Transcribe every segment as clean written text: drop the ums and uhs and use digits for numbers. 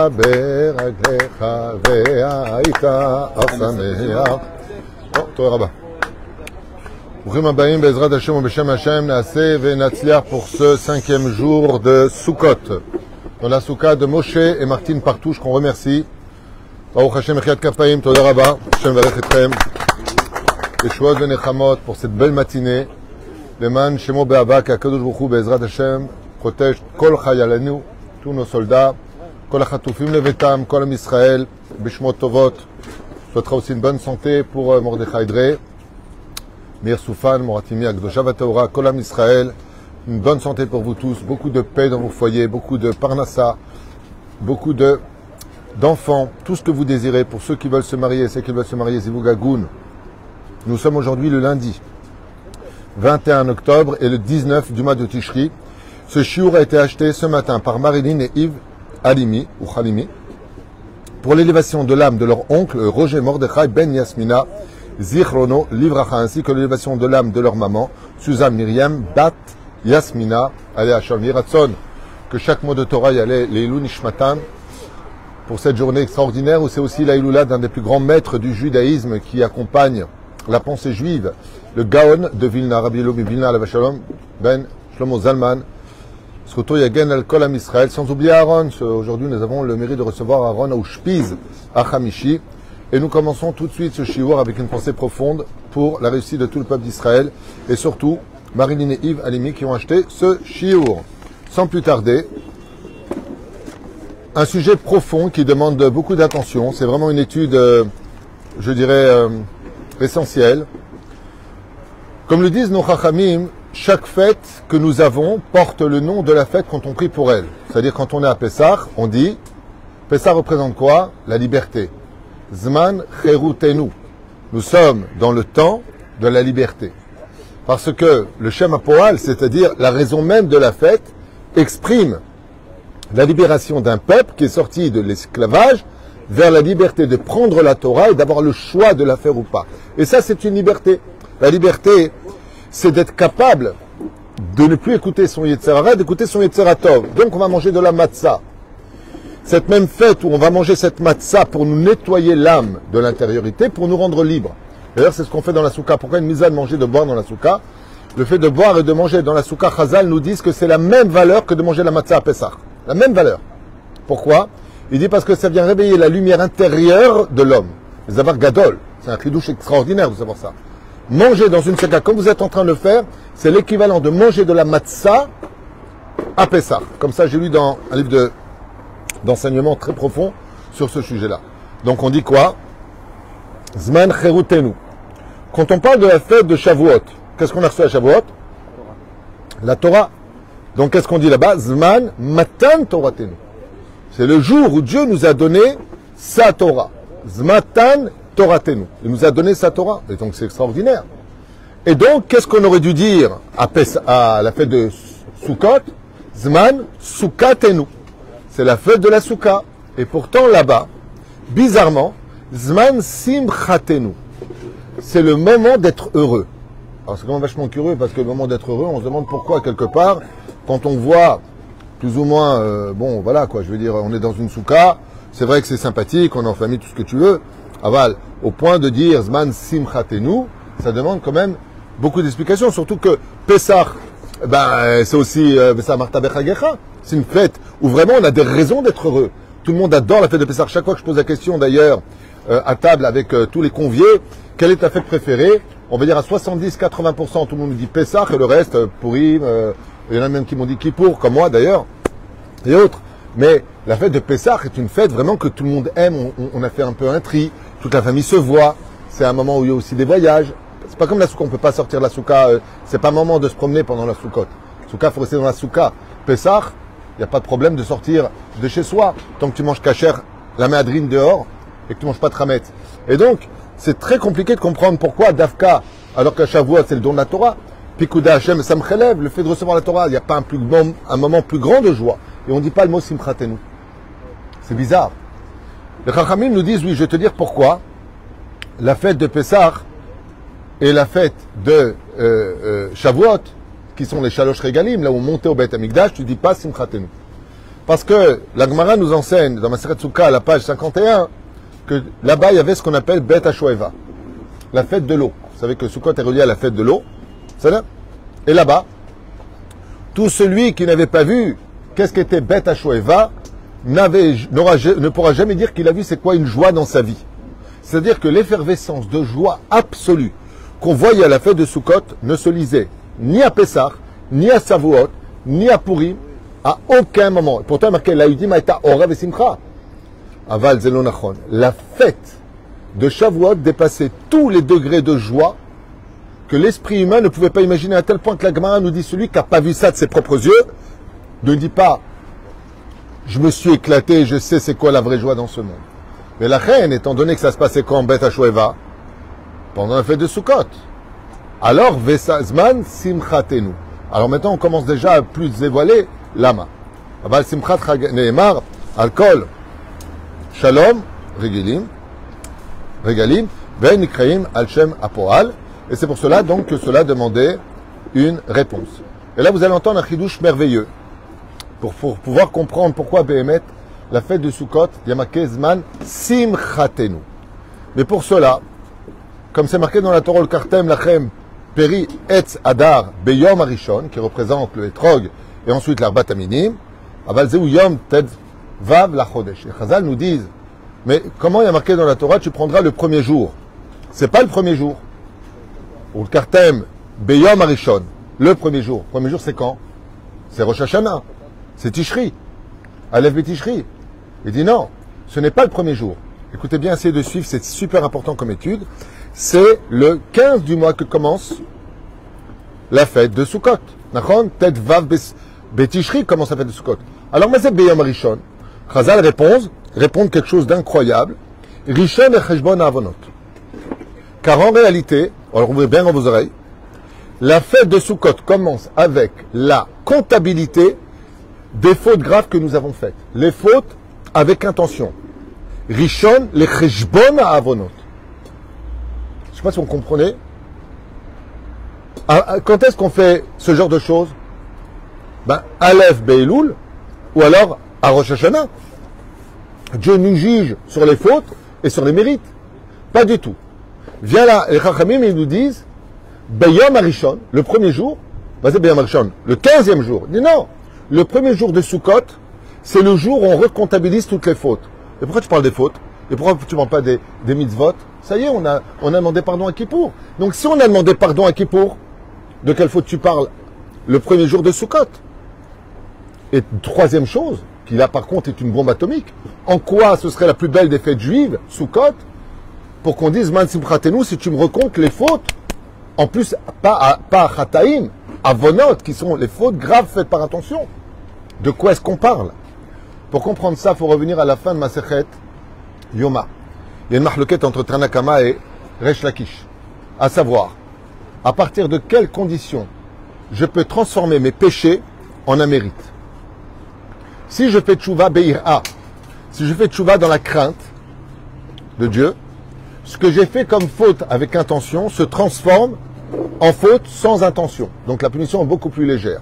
ברגליך והיית השמח. תודה רבה. ברוכים הבאים בעזרת השם ובשם השם נעשה ונצליח pour ce 5e jour de Sukkot. Dans la Soukha de Moshe et Martine Partouche qu'on remercie. Baruch Hashem Echiat Kapaim, Toda Rabba, Hashem Varech Etchem. Yeshuot Venechamot pour cette belle matinée. Leman Shemo Be'ava, qu'Akadosh Baruch Hu Be'ezrat Hashem protège Kol Chayalenu, tous nos soldats, Kol HaChatufim Levetam, Kol Am Israël, Bishmot Tovot. Souhaitera aussi une bonne santé pour Mordechai Dre, Meir Soufan, Moratimi Akdosha Vataora, Kol Am Israël. Une bonne santé pour vous tous, beaucoup de paix dans vos foyers, beaucoup de parnassa, beaucoup d'enfants, tout ce que vous désirez pour ceux qui veulent se marier, ceux qui veulent se marier, Zivug Hagoun. Nous sommes aujourd'hui le lundi 21 octobre et le 19 du mois de Tishri. Ce chiour a été acheté ce matin par Marilyn et Yves Halimi, ou Halimi, pour l'élévation de l'âme de leur oncle Roger Mordechai Ben Yasmina Zichrono Livracha, ainsi que l'élévation de l'âme de leur maman Suzanne Myriam Bat Yasmina Alea Shalom Yiratzon, que chaque mot de Torah y allait l'Eilou Nishmatan pour cette journée extraordinaire où c'est aussi l'Eilula d'un des plus grands maîtres du judaïsme qui accompagne la pensée juive, le Gaon de Vilna, Rabbi Elomi Vilna Alea Shalom Ben Shlomo Zalman, Sroto Yagen al Kol Am Israël, sans oublier Aaron. Aujourd'hui nous avons le mérite de recevoir Aaron au Shpiz à Hamishi et nous commençons tout de suite ce shiur avec une pensée profonde pour la réussite de tout le peuple d'Israël et surtout Marilyn et Yves Halimi qui ont acheté ce shiur. Sans plus tarder, un sujet profond qui demande beaucoup d'attention. C'est vraiment une étude, je dirais, essentielle. Comme le disent nos chachamim, chaque fête que nous avons porte le nom de la fête quand on prie pour elle. C'est-à-dire quand on est à Pessah, on dit, Pessah représente quoi? La liberté. Zman cherutenu. Nous sommes dans le temps de la liberté. Parce que le Shem HaPoal, c'est-à-dire la raison même de la fête, exprime la libération d'un peuple qui est sorti de l'esclavage vers la liberté de prendre la Torah et d'avoir le choix de la faire ou pas. Et ça, c'est une liberté. La liberté, c'est d'être capable de ne plus écouter son Yetzer Hara, d'écouter son Yetzer Tov. Donc, on va manger de la matzah. Cette même fête où on va manger cette matzah pour nous nettoyer l'âme de l'intériorité, pour nous rendre libres. D'ailleurs, c'est ce qu'on fait dans la soukha. Pourquoi une mise à de manger, de boire dans la soukha? Le fait de boire et de manger dans la soukha, Chazal nous disent que c'est la même valeur que de manger la matzah à Pessah. La même valeur. Pourquoi? Il dit parce que ça vient réveiller la lumière intérieure de l'homme. Les Zavar Gadol. C'est un chidouche extraordinaire de savoir ça. Manger dans une soukha, comme vous êtes en train de le faire, c'est l'équivalent de manger de la matzah à Pessah. Comme ça, j'ai lu dans un livre d'enseignement très profond sur ce sujet-là. Donc on dit quoi? Zman cherutenu. Quand on parle de la fête de Shavuot, qu'est-ce qu'on a reçu à Shavuot? La Torah. Donc qu'est-ce qu'on dit là-bas? Zman matan Toratenu. C'est le jour où Dieu nous a donné sa Torah. Zmatan Toratenu. Il nous a donné sa Torah. Et donc c'est extraordinaire. Et donc qu'est-ce qu'on aurait dû dire à la fête de Sukkot? Zman Sukkatenu. C'est la fête de la Soukha. Et pourtant là-bas, bizarrement, Zman Simchatenu. C'est le moment d'être heureux. Alors c'est quand même vachement curieux parce que le moment d'être heureux, on se demande pourquoi quelque part, quand on voit plus ou moins, bon voilà quoi, je veux dire, on est dans une soukha, c'est vrai que c'est sympathique, on est en famille, tout ce que tu veux, aval, au point de dire Zman Simchatenu, ça demande quand même beaucoup d'explications, surtout que Pessah, c'est aussi Pessah Marta Bechagecha, c'est une fête où vraiment on a des raisons d'être heureux. Tout le monde adore la fête de Pessah. Chaque fois que je pose la question d'ailleurs, à table avec tous les conviés, quelle est ta fête préférée? On va dire à 70-80%, tout le monde me dit Pessah et le reste, Purim, il y en a même qui m'ont dit Kippour, comme moi d'ailleurs, et autres. Mais la fête de Pessah est une fête vraiment que tout le monde aime, on a fait un peu un tri, toute la famille se voit, c'est un moment où il y a aussi des voyages. C'est pas comme la soukha, on ne peut pas sortir de la soukha, c'est pas un moment de se promener pendant la soukha. Soukha, il faut rester dans la soukha. Pessah, il n'y a pas de problème de sortir de chez soi, tant que tu manges kasher, la méadrine dehors, et que tu ne manges pas de tramet. Et donc, c'est très compliqué de comprendre pourquoi Dafka, alors qu'à Shavuot, c'est le don de la Torah, Pikuda Hashem Samchelev, le fait de recevoir la Torah, il n'y a pas un moment plus grand de joie. Et on ne dit pas le mot Simchatenu. C'est bizarre. Les Chachamim nous disent, oui, je vais te dire pourquoi la fête de Pessah et la fête de Shavuot, qui sont les Shalosh Regalim, là où on montait au Beit Hamikdash, tu ne dis pas Simchatenu. Parce que la Gemara nous enseigne, dans Maseret Souka, à la page 51, que là-bas, il y avait ce qu'on appelle Bet HaShoeva, la fête de l'eau. Vous savez que Soukot est relié à la fête de l'eau. C'est là. Et là-bas, tout celui qui n'avait pas vu qu'est-ce qu'était Bet HaShoeva ne pourra jamais dire qu'il a vu c'est quoi une joie dans sa vie. C'est-à-dire que l'effervescence de joie absolue qu'on voyait à la fête de Soukot ne se lisait ni à Pessah, ni à Shavuot, ni à Purim, à aucun moment. Et pourtant, il y a marqué Laïdim Aïta Orav et Simcha. Aval Zelonachon. La fête de Shavuot dépassait tous les degrés de joie que l'esprit humain ne pouvait pas imaginer, à tel point que la Gemara nous dit celui qui n'a pas vu ça de ses propres yeux ne dit pas je me suis éclaté, je sais c'est quoi la vraie joie dans ce monde. Mais la reine, étant donné que ça se passait quand Bet HaShoeva, pendant la fête de Sukkot, alors Vesazman Simchatenu. Alors maintenant on commence déjà à plus dévoiler l'ama. Aval Simchat Neemar Alkol Shalom Regalim Ben Nikraim Al-Shem Apoal. Et c'est pour cela donc que cela demandait une réponse. Et là vous allez entendre un chidouche merveilleux pour pouvoir comprendre pourquoi Béhémet, la fête de Sukkot, Yamaké Zman Simchatenu. Mais pour cela, comme c'est marqué dans la Torah, le Kartem Lachem Peri Etz Adar Beyom Arishon, qui représente le Etrog et ensuite l'Arbat Aminim, Aval Zeu Yom Ted Vav Lachodesh. Et Chazal nous disent, mais comment il y a marqué dans la Torah, tu prendras le premier jour? C'est pas le premier jour. Ou le Kartem Beyom Arishon, le premier jour. Le premier jour, c'est quand? C'est Rosh Hashanah. C'est Tishri. Aleph Betishri. Il dit non, ce n'est pas le premier jour. Écoutez bien, essayez de suivre, c'est super important comme étude. C'est le 15 du mois que commence la fête de Sukkot. Nachon, Tet Vav Betishri commence la fête de Sukkot. Alors, mais c'est Beyom Rishon. Chazal répond quelque chose d'incroyable. Rishon et Cheshbon Avonot. Car en réalité, alors ouvrez bien vos oreilles, la fête de Sukkot commence avec la comptabilité des fautes graves que nous avons faites. Les fautes avec intention. Rishon, les Cheshbon Avonot. Je ne sais pas si vous comprenez. Quand est-ce qu'on fait ce genre de choses? Aleph Beilul, ou alors à Rosh Hashanah. Dieu nous juge sur les fautes et sur les mérites. Pas du tout. Viens là, les Chachamim, ils nous disent, Beyom Arishon, le premier jour, c'est Beyom Arishon, le 15e jour. Il dit non, le premier jour de Sukkot, c'est le jour où on recomptabilise toutes les fautes. Et pourquoi tu parles des fautes? Et pourquoi tu ne parles pas des mitzvot? Ça y est, on a demandé pardon à Kippour. Donc si on a demandé pardon à Kippour, de quelle faute tu parles? Le premier jour de Sukkot. Et troisième chose, qui là par contre est une bombe atomique, en quoi ce serait la plus belle des fêtes juives, Sukkot, pour qu'on dise Man Simchatenu, si tu me recomptes les fautes, en plus pas à Chataim, à Vonot, qui sont les fautes graves faites par intention. De quoi est-ce qu'on parle? Pour comprendre ça, il faut revenir à la fin de Masechet Yoma. Il y a une marloquette entre Tanakama et Resh Lakish. À savoir, à partir de quelles conditions je peux transformer mes péchés en un mérite. Si je fais tchouva be'ira, si je fais tchouva dans la crainte de Dieu, ce que j'ai fait comme faute avec intention se transforme en faute sans intention. Donc la punition est beaucoup plus légère.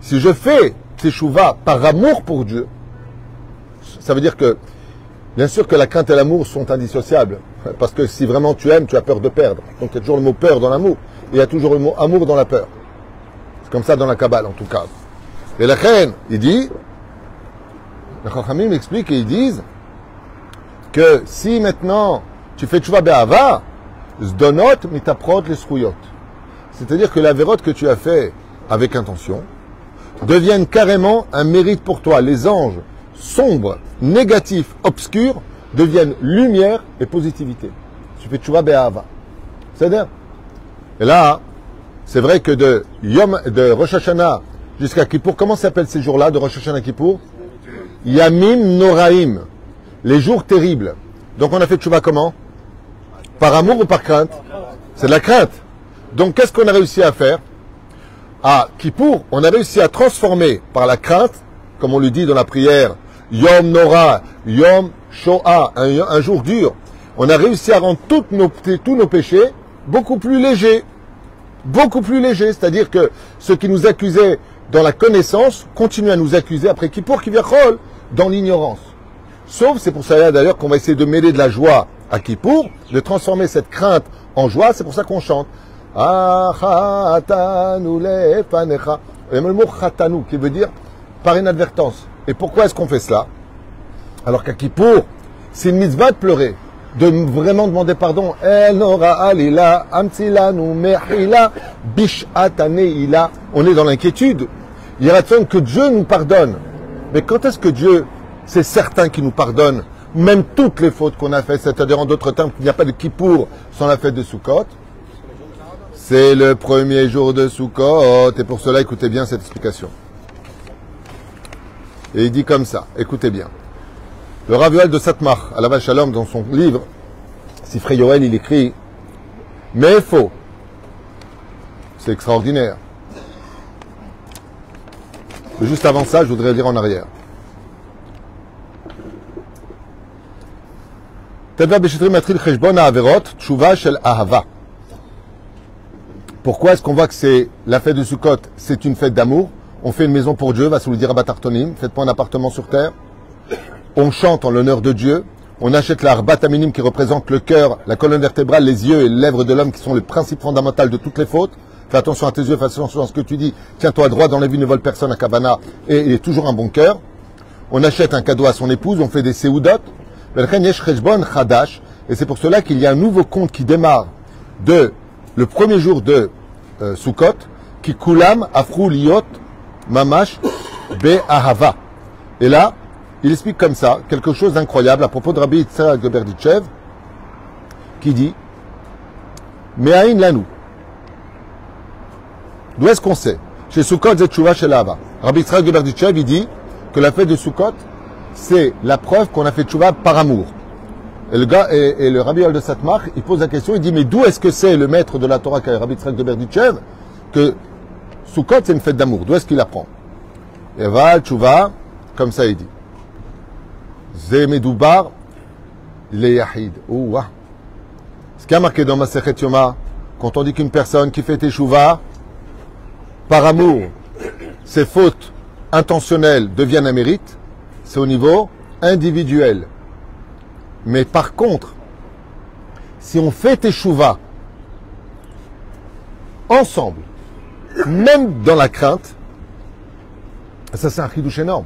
Si je fais tchouva par amour pour Dieu, ça veut dire que, bien sûr que la crainte et l'amour sont indissociables. Parce que si vraiment tu aimes, tu as peur de perdre. Donc il y a toujours le mot peur dans l'amour. Et il y a toujours le mot amour dans la peur. C'est comme ça dans la Kabbale en tout cas. Et la reine, il dit, le Chachamim explique et ils disent que si maintenant tu fais tchouva be'ava, zdonot mitaprot les srouyot. C'est-à-dire que la vérote que tu as fait avec intention deviennent carrément un mérite pour toi. Les anges sombres, négatifs, obscurs deviennent lumière et positivité. Tu fais tchouva be'ava. C'est-à-dire, et là, c'est vrai que de Rosh Hashanah jusqu'à Kippour, comment s'appellent ces jours-là de Rosh Hashanah à Kippour? Yamim Noraim, les jours terribles. Donc on a fait tchouva comment? Par amour ou par crainte? C'est de la crainte. Donc qu'est-ce qu'on a réussi à faire? À Kippour, on a réussi à transformer par la crainte, comme on le dit dans la prière, Yom Nora, Yom Shoah, un jour dur. On a réussi à rendre tous nos péchés beaucoup plus légers. Beaucoup plus légers. C'est-à-dire que ceux qui nous accusaient dans la connaissance, continuent à nous accuser après Kippour qui vient dans l'ignorance. Sauf, c'est pour ça d'ailleurs qu'on va essayer de mêler de la joie à Kippour, de transformer cette crainte en joie, c'est pour ça qu'on chante. Achatanu lefanecha. Il y a le mot chatanu qui veut dire par inadvertance. Et pourquoi est-ce qu'on fait cela? Alors qu'à Kippour, c'est une mitzvah de pleurer, de vraiment demander pardon. El nora alila, amtsilanu mehila, bishatanehila. On est dans l'inquiétude. Il y a que Dieu nous pardonne. Mais quand est-ce que Dieu, c'est certain qu'il nous pardonne, même toutes les fautes qu'on a faites, c'est-à-dire en d'autres termes, qu'il n'y a pas de Kippour sans la fête de Sukkot? C'est le premier jour de Sukkot. Et pour cela, écoutez bien cette explication. Et il dit comme ça, écoutez bien. Le Rav Yoel de Satmar, à la Shalom, dans son livre, Sifrei Yoel, il écrit « Mais faux ». C'est extraordinaire. Mais juste avant ça, je voudrais lire en arrière. Pourquoi est-ce qu'on voit que c'est la fête de Sukkot, c'est une fête d'amour? On fait une maison pour Dieu, va se le dire à Batartonim, faites-moi un appartement sur terre. On chante en l'honneur de Dieu. On achète l'Arbat Aminim qui représente le cœur, la colonne vertébrale, les yeux et les lèvres de l'homme qui sont le principe fondamental de toutes les fautes. Fais attention à tes yeux, fais attention à ce que tu dis. Tiens-toi droit dans la vie, ne vole personne à Kavana. Et il est toujours un bon cœur. On achète un cadeau à son épouse, on fait des séoudot. Et c'est pour cela qu'il y a un nouveau compte qui démarre de le premier jour de Sukkot, qui kulam afrou liot mamash be'ahava. Et là, il explique comme ça quelque chose d'incroyable à propos de Rabbi Yitzhak de Berditchev, qui dit Me'ain lanou. D'où est-ce qu'on sait? Chez Sukkot, c'est Tshuva chez Lahava. Rabbi Yitzhak de Berditchev, il dit que la fête de Sukkot, c'est la preuve qu'on a fait Tshuva par amour. Et le gars, et le Rabbi Yoel de Satmar, il pose la question, il dit, mais d'où est-ce que c'est le maître de la Torah, qui est Rabbi Yitzhak de Berditchev, que Sukkot, c'est une fête d'amour? D'où est-ce qu'il apprend? Et va, Tshuva, comme ça il dit. Zemedoubar, le Yahid. Ouah. Ce qui a marqué dans Masechet Yoma, quand on dit qu'une personne qui fait Teshuvah, par amour, ses fautes intentionnelles deviennent un mérite, c'est au niveau individuel. Mais par contre, si on fait Teshuvah ensemble, même dans la crainte, ça c'est un chidouche énorme.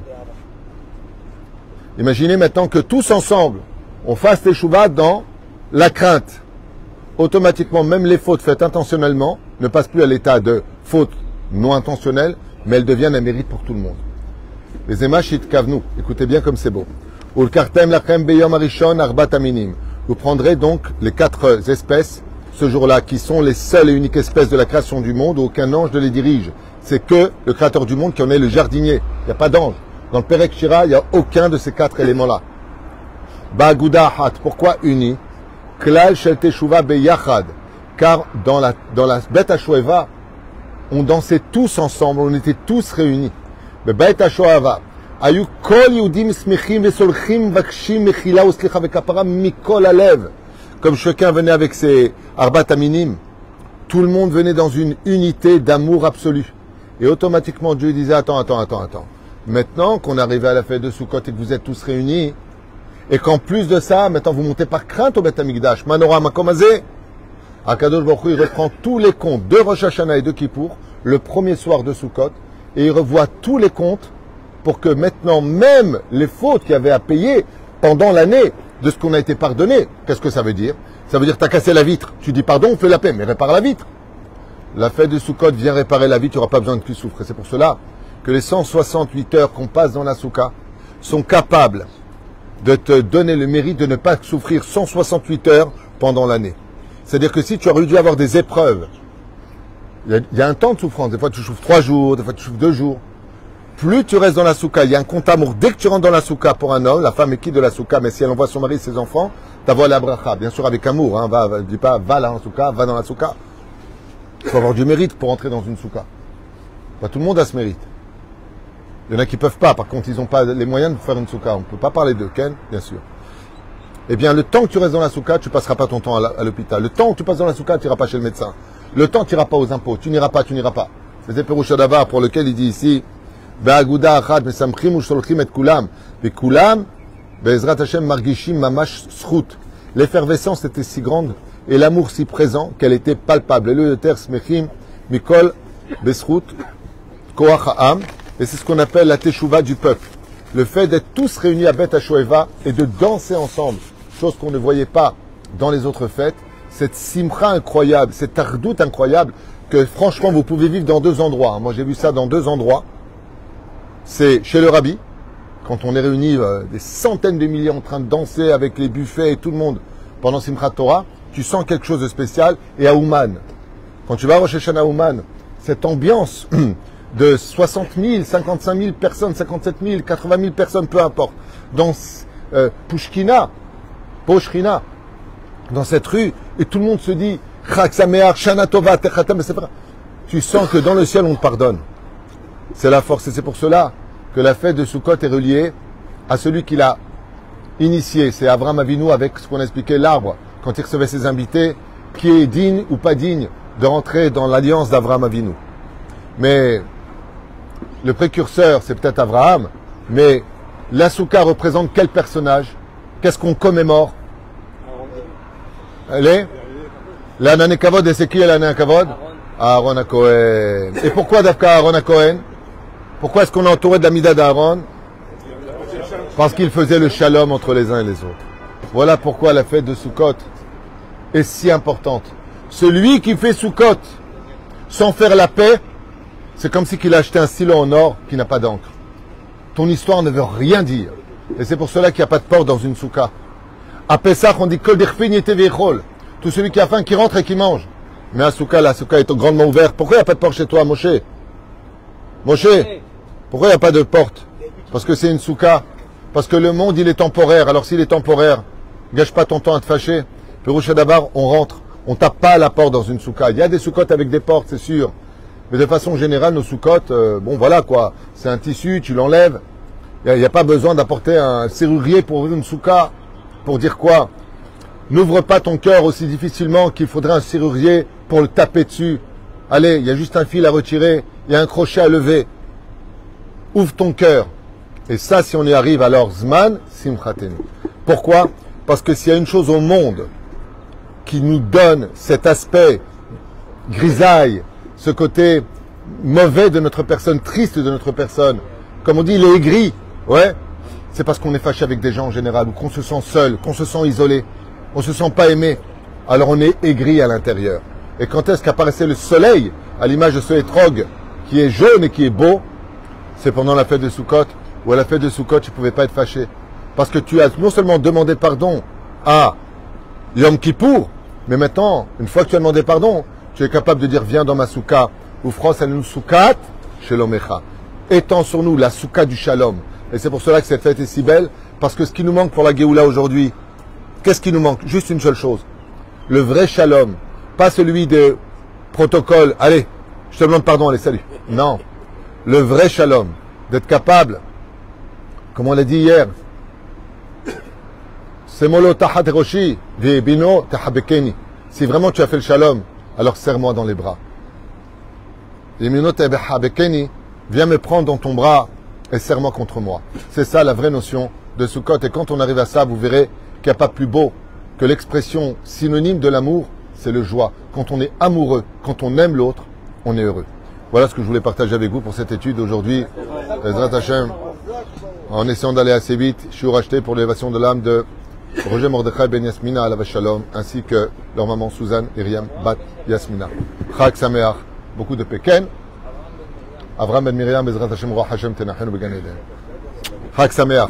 Imaginez maintenant que tous ensemble, on fasse Teshuvah dans la crainte. Automatiquement, même les fautes faites intentionnellement ne passent plus à l'état de faute non intentionnelle, mais elles deviennent un mérite pour tout le monde. Les Emashit Kavnu, écoutez bien comme c'est beau. Vous prendrez donc les 4 espèces ce jour-là, qui sont les seules et uniques espèces de la création du monde où aucun ange ne les dirige. C'est que le créateur du monde qui en est le jardinier. Il n'y a pas d'ange. Dans le Perek Shira, il n'y a aucun de ces 4 éléments-là. Ba'aguda hat, pourquoi unis? Klal shel teshuva beyachad. Car dans la Bet HaShoeva, on dansait tous ensemble, on était tous réunis. Mais Bet HaShoeva, ayu kol yudim smichim vesolchim vakshim mechila uslicha vekapara mikol alev. Comme chacun venait avec ses arbat aminim, tout le monde venait dans une unité d'amour absolu. Et automatiquement, Dieu disait, attends. Maintenant qu'on est arrivé à la fête de Sukkot et que vous êtes tous réunis, et qu'en plus de ça, maintenant vous montez par crainte au Beth Amikdash, Manora Makomazé, Akadosh Baruch Hu, il reprend tous les comptes de Rosh Hashanah et de Kippour, le premier soir de Sukkot, et il revoit tous les comptes pour que maintenant, même les fautes qu'il y avait à payer pendant l'année de ce qu'on a été pardonné, qu'est-ce que ça veut dire? Ça veut dire que tu as cassé la vitre, tu dis pardon, on fait la paix, mais répare la vitre. La fête de Sukkot vient réparer la vitre, tu n'auras pas besoin de plus souffrir. C'est pour cela que les 168 heures qu'on passe dans la Soukha sont capables de te donner le mérite de ne pas souffrir 168 heures pendant l'année. C'est-à-dire que si tu aurais dû avoir des épreuves, il y a un temps de souffrance. Des fois tu souffres 3 jours, des fois tu souffres 2 jours. Plus tu restes dans la Soukha, il y a un compte amour. Dès que tu rentres dans la Soukha pour un homme, la femme est quitte de la Soukha, mais si elle envoie son mari et ses enfants, t'envoies la bracha. Bien sûr avec amour, hein, dis pas va là en Soukha, va dans la Soukha. Il faut avoir du mérite pour entrer dans une Soukha. Pas tout le monde a ce mérite. Il y en a qui peuvent pas, par contre, ils n'ont pas les moyens de faire une soukha. On ne peut pas parler d'eux, Ken, bien sûr. Eh bien, le temps que tu restes dans la soukha, tu passeras pas ton temps à l'hôpital. Le temps où tu passes dans la soukha, tu n'iras pas chez le médecin. Le temps, tu n'iras pas aux impôts. Tu n'iras pas. c'est Perush Hadavar pour lequel il dit ici, Be'aguda achad mesamchim u'sholchim et kulam, ve'kulam, be'ezrat Hashem margishim mamash zchut. L'effervescence était si grande et l'amour si présent qu'elle était palpable. Et le terre smechim mikol bezchut koach ha'am, et c'est ce qu'on appelle la teshuva du peuple. Le fait d'être tous réunis à Beth HaShoeva et de danser ensemble, chose qu'on ne voyait pas dans les autres fêtes, cette simcha incroyable, cette tardoute incroyable, que franchement vous pouvez vivre dans deux endroits. Moi j'ai vu ça dans deux endroits. C'est chez le Rabbi, quand on est réunis des centaines de milliers en train de danser avec les buffets et tout le monde pendant Simchat Torah, tu sens quelque chose de spécial. Et à Ouman, quand tu vas à Rosh Hashanah Ouman, cette ambiance de 60 000, 55 000 personnes, 57 000, 80 000 personnes, peu importe, dans Pushkina, Poshrina, dans cette rue, et tout le monde se dit Chag Sameach, Shana Tova, Techatem, etc. Tu sens que dans le ciel on te pardonne. C'est la force, et c'est pour cela que la fête de Sukkot est reliée à celui qui l'a initié. C'est Avraham Avinu avec ce qu'on a expliqué, l'arbre, quand il recevait ses invités, qui est digne ou pas digne de rentrer dans l'alliance d'Avraham Avinu. Mais le précurseur, c'est peut-être Abraham, mais la Souka représente quel personnage? Qu'est-ce qu'on commémore? Allez, l'Anan Kavod, et c'est qui l'Anan Kavod? Aaron HaKohen. Et pourquoi d'Afka Aaron HaKohen? Pourquoi est-ce qu'on est entouré de la Mida d'Aaron? Parce qu'il faisait le shalom entre les uns et les autres. Voilà pourquoi la fête de Sukkot est si importante. Celui qui fait Sukkot sans faire la paix, c'est comme si il a acheté un stylo en or qui n'a pas d'encre. Ton histoire ne veut rien dire. Et c'est pour cela qu'il n'y a pas de porte dans une souka. À Pessah, on dit Kol Dirfin Yete Veichol. Tout celui qui a faim, qui rentre et qui mange. Mais à souka, la souka est grandement ouverte. Pourquoi il n'y a pas de porte chez toi, Moshe? Moshe, pourquoi il n'y a pas de porte? Parce que c'est une souka. Parce que le monde, il est temporaire. Alors s'il est temporaire, gâche pas ton temps à te fâcher. Perush Hadavar, on rentre. On tape pas à la porte dans une souka. Il y a des soukottes avec des portes, c'est sûr. Mais de façon générale, nos soukottes, bon voilà quoi. C'est un tissu, tu l'enlèves. Il n'y a pas besoin d'apporter un serrurier pour ouvrir une souka. Pour dire quoi? N'ouvre pas ton cœur aussi difficilement qu'il faudrait un serrurier pour le taper dessus. Allez, il y a juste un fil à retirer, il y a un crochet à lever. Ouvre ton cœur. Et ça, si on y arrive, alors Zman, Simchatenu. Pourquoi? Parce que s'il y a une chose au monde qui nous donne cet aspect grisaille, ce côté mauvais de notre personne, triste de notre personne, comme on dit, il est aigri, ouais, c'est parce qu'on est fâché avec des gens en général, ou qu'on se sent seul, qu'on se sent isolé, on se sent pas aimé, alors on est aigri à l'intérieur. Et quand est-ce qu'apparaissait le soleil, à l'image de ce hétrog, qui est jaune et qui est beau, c'est pendant la fête de Sukkot, où à la fête de Sukkot, tu ne pouvais pas être fâché. Parce que tu as non seulement demandé pardon à Yom Kippour, mais maintenant, une fois que tu as demandé pardon, tu es capable de dire viens dans ma souka, ou France nous soukat, shelomecha. Étends sur nous la souka du shalom. Et c'est pour cela que cette fête est si belle, parce que ce qui nous manque pour la Géoula aujourd'hui, qu'est-ce qui nous manque? Juste une seule chose. Le vrai shalom. Pas celui de protocole. Allez, je te demande pardon, allez, salut. Non. Le vrai shalom. D'être capable, comme on l'a dit hier, Semolo tahat roshi, bino tahabekeni. Si vraiment tu as fait le shalom, alors serre-moi dans les bras. Viens me prendre dans ton bras et serre-moi contre moi. C'est ça la vraie notion de Sukkot. Et quand on arrive à ça, vous verrez qu'il n'y a pas plus beau que l'expression synonyme de l'amour, c'est le joie. Quand on est amoureux, quand on aime l'autre, on est heureux. Voilà ce que je voulais partager avec vous pour cette étude aujourd'hui. Ezrat Hashem, en essayant d'aller assez vite, je suis racheté pour l'élévation de l'âme de Roger Mordechai Ben Yasmina Alav Shalom, ainsi que leur maman Suzanne Iriam Bat Yasmina. Chag Sameach, beaucoup de Peken. Avram Ben Miriam, Ezrat Hashem, Roi Hashem, Tenachenu Began Eden. Chag Sameach.